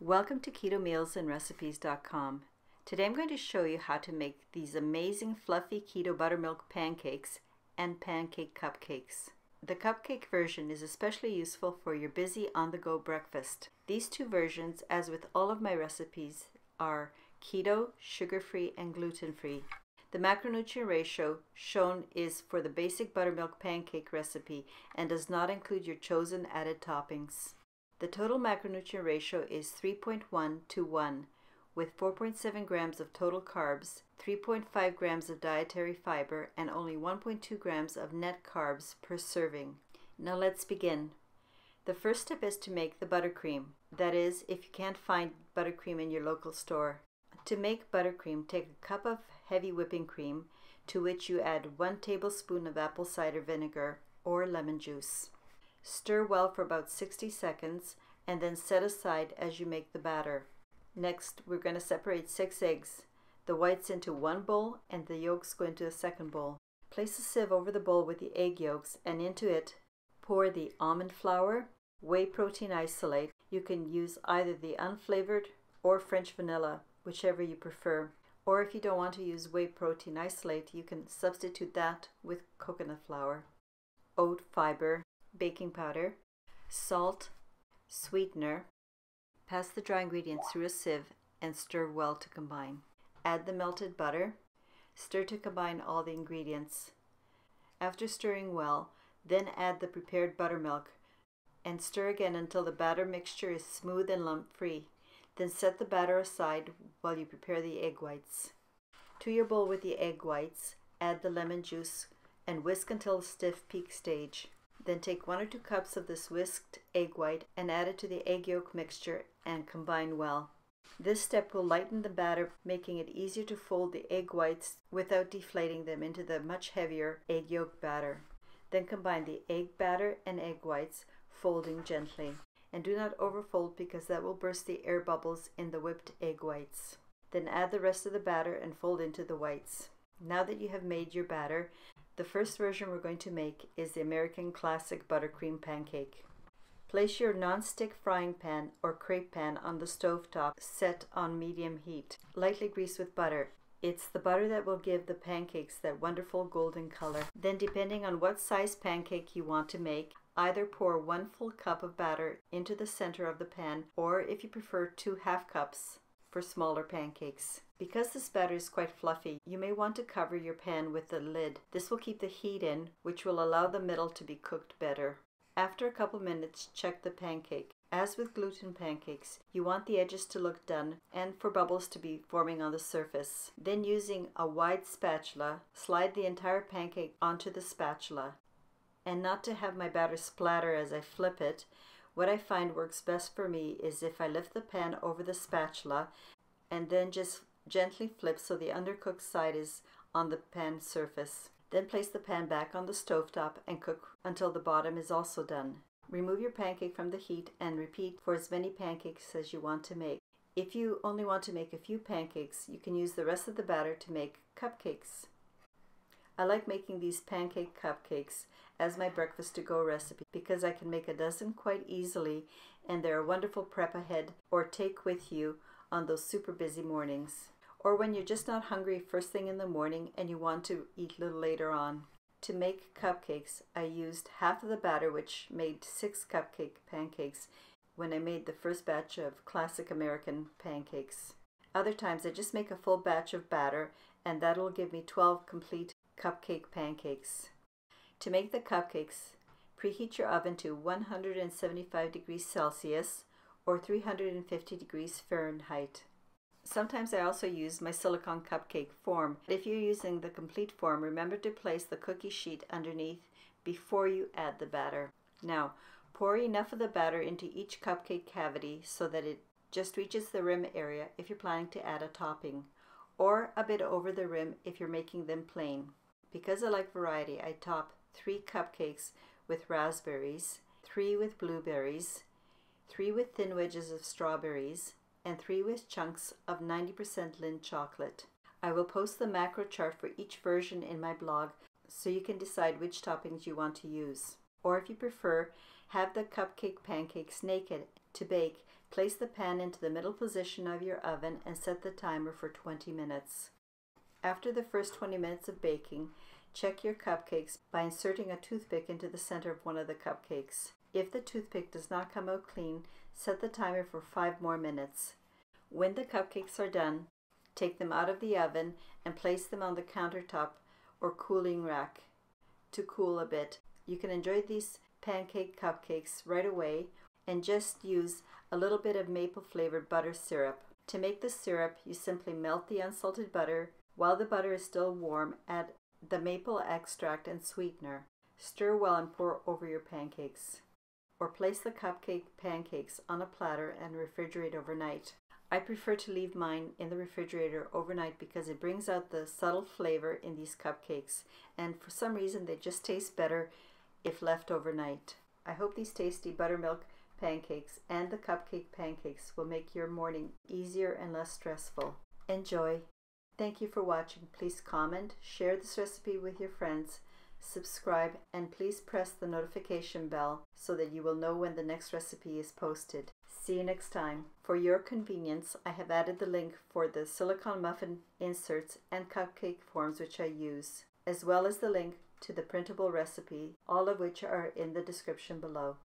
Welcome to KetoMealsAndRecipes.com. Today I'm going to show you how to make these amazing fluffy keto buttermilk pancakes and pancake cupcakes. The cupcake version is especially useful for your busy on-the-go breakfast. These two versions, as with all of my recipes, are keto, sugar-free, and gluten-free. The macronutrient ratio shown is for the basic buttermilk pancake recipe and does not include your chosen added toppings. The total macronutrient ratio is 3.1 to 1, with 4.7 grams of total carbs, 3.5 grams of dietary fiber, and only 1.2 grams of net carbs per serving. Now let's begin. The first step is to make the buttercream. That is, if you can't find buttercream in your local store. To make buttercream, take a cup of heavy whipping cream, to which you add 1 tablespoon of apple cider vinegar or lemon juice. Stir well for about 60 seconds and then set aside as you make the batter. Next, we're going to separate 6 eggs, the whites into one bowl and the yolks go into a second bowl. Place a sieve over the bowl with the egg yolks and into it pour the almond flour, whey protein isolate. You can use either the unflavored or French vanilla, whichever you prefer. Or if you don't want to use whey protein isolate, you can substitute that with coconut flour. Oat fiber, baking powder, salt, sweetener. Pass the dry ingredients through a sieve and stir well to combine. Add the melted butter. Stir to combine all the ingredients. After stirring well, then add the prepared buttermilk and stir again until the batter mixture is smooth and lump-free. Then set the batter aside while you prepare the egg whites. To your bowl with the egg whites, add the lemon juice and whisk until stiff peak stage. Then take 1 or 2 cups of this whisked egg white and add it to the egg yolk mixture and combine well. This step will lighten the batter, making it easier to fold the egg whites without deflating them into the much heavier egg yolk batter. Then combine the egg batter and egg whites, folding gently. And do not overfold because that will burst the air bubbles in the whipped egg whites. Then add the rest of the batter and fold into the whites. Now that you have made your batter, the first version we're going to make is the American Classic Buttercream Pancake. Place your non-stick frying pan or crepe pan on the stovetop set on medium heat. Lightly grease with butter. It's the butter that will give the pancakes that wonderful golden color. Then, depending on what size pancake you want to make, either pour 1 full cup of batter into the center of the pan, or if you prefer, 2 half cups for smaller pancakes. Because this batter is quite fluffy, you may want to cover your pan with the lid. This will keep the heat in, which will allow the middle to be cooked better. After a couple minutes, check the pancake. As with gluten pancakes, you want the edges to look done and for bubbles to be forming on the surface. Then, using a wide spatula, slide the entire pancake onto the spatula. And not to have my batter splatter as I flip it, what I find works best for me is if I lift the pan over the spatula and then just gently flip so the undercooked side is on the pan surface. Then place the pan back on the stovetop and cook until the bottom is also done. Remove your pancake from the heat and repeat for as many pancakes as you want to make. If you only want to make a few pancakes, you can use the rest of the batter to make cupcakes. I like making these pancake cupcakes as my breakfast to go recipe because I can make a dozen quite easily and they're a wonderful prep ahead or take with you on those super busy mornings. Or when you're just not hungry first thing in the morning and you want to eat a little later on. To make cupcakes, I used half of the batter, which made 6 cupcake pancakes when I made the first batch of classic American pancakes. Other times I just make a full batch of batter and that'll give me 12 complete cupcake pancakes. To make the cupcakes, preheat your oven to 175 degrees Celsius or 350 degrees Fahrenheit. Sometimes I also use my silicone cupcake form. If you're using the complete form, remember to place the cookie sheet underneath before you add the batter. Now, pour enough of the batter into each cupcake cavity so that it just reaches the rim area if you're planning to add a topping, or a bit over the rim if you're making them plain. Because I like variety, I top 3 cupcakes with raspberries, 3 with blueberries, 3 with thin wedges of strawberries, and 3 with chunks of 90% Lindt chocolate. I will post the macro chart for each version in my blog so you can decide which toppings you want to use. Or if you prefer, have the cupcake pancakes naked to bake Place the pan into the middle position of your oven and set the timer for 20 minutes. After the first 20 minutes of baking, check your cupcakes by inserting a toothpick into the center of one of the cupcakes. If the toothpick does not come out clean, set the timer for 5 more minutes. When the cupcakes are done, take them out of the oven and place them on the countertop or cooling rack to cool a bit. You can enjoy these pancake cupcakes right away and just use a little bit of maple flavored butter syrup. To make the syrup, you simply melt the unsalted butter. While the butter is still warm, add the maple extract and sweetener. Stir well and pour over your pancakes. Or place the cupcake pancakes on a platter and refrigerate overnight. I prefer to leave mine in the refrigerator overnight because it brings out the subtle flavor in these cupcakes, and for some reason they just taste better if left overnight. I hope these tasty buttermilk pancakes and the cupcake pancakes will make your morning easier and less stressful. Enjoy! Thank you for watching. Please comment, share this recipe with your friends, subscribe, and please press the notification bell so that you will know when the next recipe is posted. See you next time. For your convenience, I have added the link for the silicone muffin inserts and cupcake forms which I use, as well as the link to the printable recipe, all of which are in the description below.